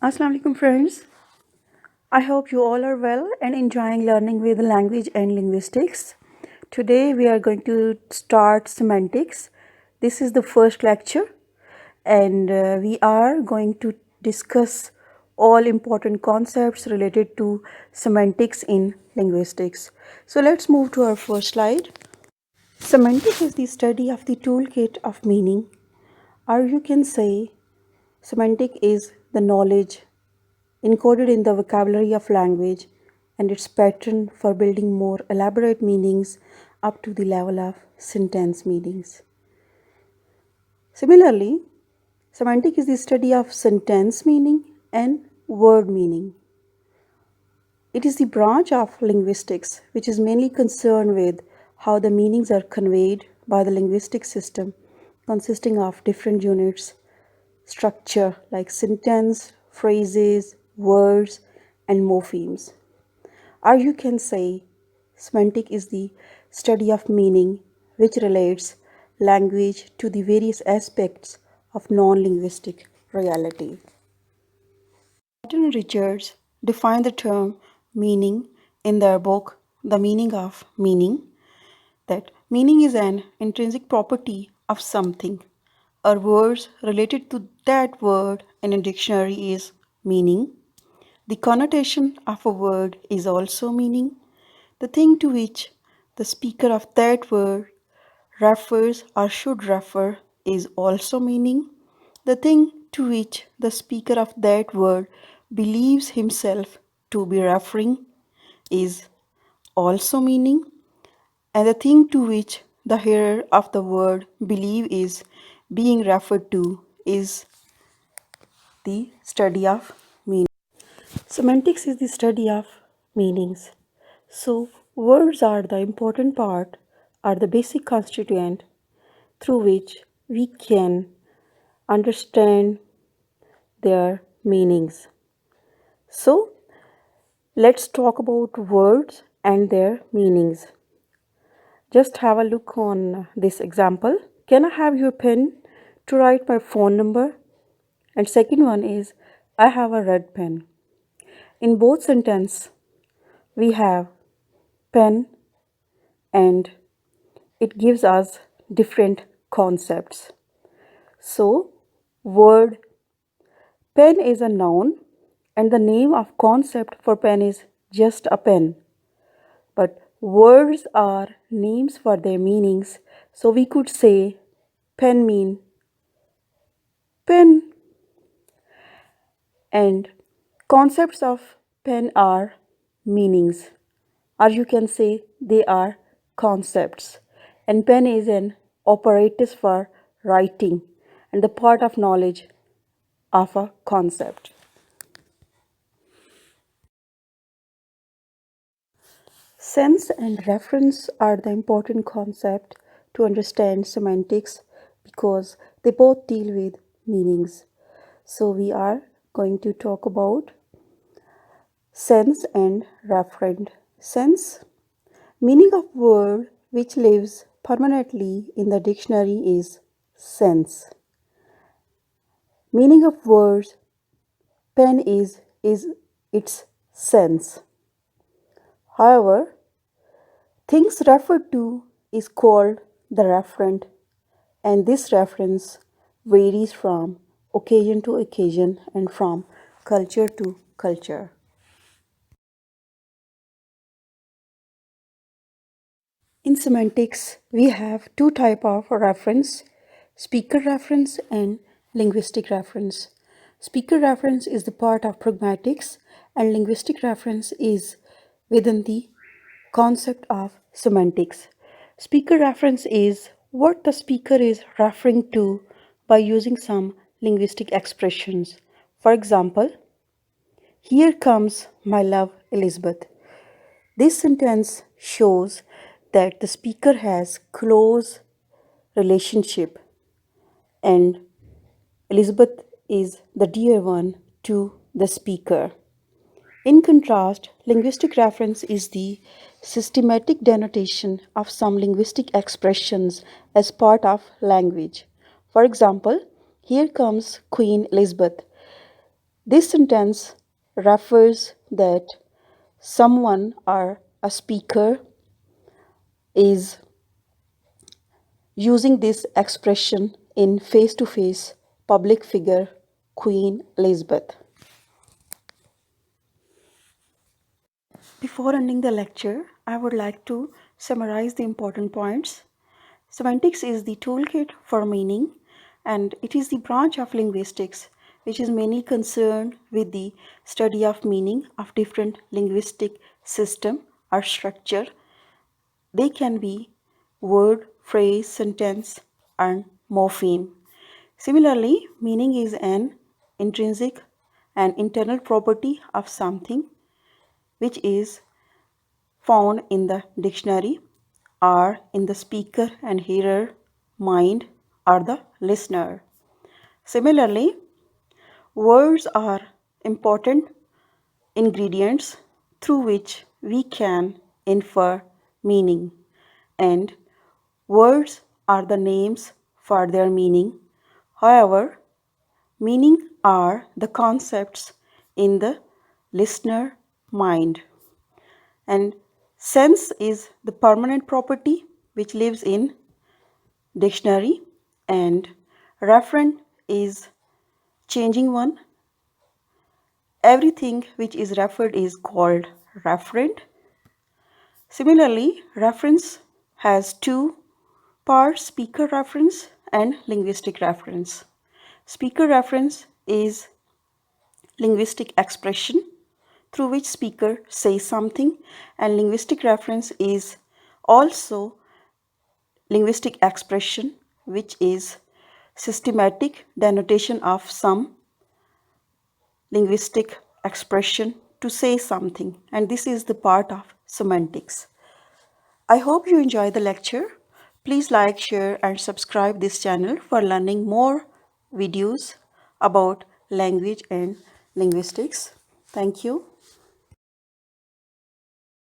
Assalamu alaikum friends. I hope you all are well and enjoying learning with language and linguistics. Today we are going to start semantics. This is the first lecture and we are going to discuss all important concepts related to semantics in linguistics. So let's move to our first slide. Semantics is the study of the toolkit of meaning, or you can say semantic is the knowledge encoded in the vocabulary of language and its pattern for building more elaborate meanings up to the level of sentence meanings. Similarly, semantic is the study of sentence meaning and word meaning. It is the branch of linguistics which is mainly concerned with how the meanings are conveyed by the linguistic system consisting of different units, structure like sentence, phrases, words, and morphemes. Or you can say semantic is the study of meaning which relates language to the various aspects of non-linguistic reality. Martin and Richards define the term meaning in their book The Meaning of Meaning, that meaning is an intrinsic property of something, or words related to that word in a dictionary is meaning. The connotation of a word is also meaning. The thing to which the speaker of that word refers or should refer is also meaning. The thing to which the speaker of that word believes himself to be referring is also meaning. And the thing to which the hearer of the word believe is being referred to is the study of meaning. Semantics is the study of meanings. So, words are the important part, are the basic constituent through which we can understand their meanings. So, let's talk about words and their meanings. Just have a look on this example. Can I have your pen to write my phone number? And second one is, I have a red pen. In both sentences, we have pen and it gives us different concepts. So, word pen is a noun and the name of concept for pen is just a pen. But words are names for their meanings. So we could say pen mean pen, and concepts of pen are meanings, or you can say they are concepts. And pen is an apparatus for writing and the part of knowledge of a concept. Sense and reference are the important concept to understand semantics because they both deal with meanings. So we are going to talk about sense and referent. Sense, meaning of word which lives permanently in the dictionary is sense. Meaning of words pen is its sense. However, things referred to is called the referent, and this reference varies from occasion to occasion and from culture to culture. In semantics, we have two types of reference, speaker reference and linguistic reference. Speaker reference is the part of pragmatics and linguistic reference is within the concept of semantics. Speaker reference is what the speaker is referring to by using some linguistic expressions. For example, here comes my love Elizabeth. This sentence shows that the speaker has close relationship and Elizabeth is the dear one to the speaker. In contrast, linguistic reference is the systematic denotation of some linguistic expressions as part of language. For example, here comes Queen Elizabeth. This sentence refers that someone or a speaker is using this expression in face-to-face public figure Queen Elizabeth. Before ending the lecture, I would like to summarize the important points. Semantics is the toolkit for meaning, and it is the branch of linguistics which is mainly concerned with the study of meaning of different linguistic system or structure. They can be word, phrase, sentence, and morpheme. Similarly, meaning is an intrinsic and internal property of something which is found in the dictionary or in the speaker and hearer mind or the listener. Similarly, words are important ingredients through which we can infer meaning, and words are the names for their meaning. However, meaning are the concepts in the listener mind, and sense is the permanent property which lives in dictionary, and referent is changing one. Everything which is referred is called referent. Similarly, reference has two parts: speaker reference and linguistic reference. Speaker reference is linguistic expression through which speaker says something, and linguistic reference is also linguistic expression which is systematic denotation of some linguistic expression to say something, and this is the part of semantics. I hope you enjoy the lecture. Please like, share and subscribe this channel for learning more videos about language and linguistics. Thank you.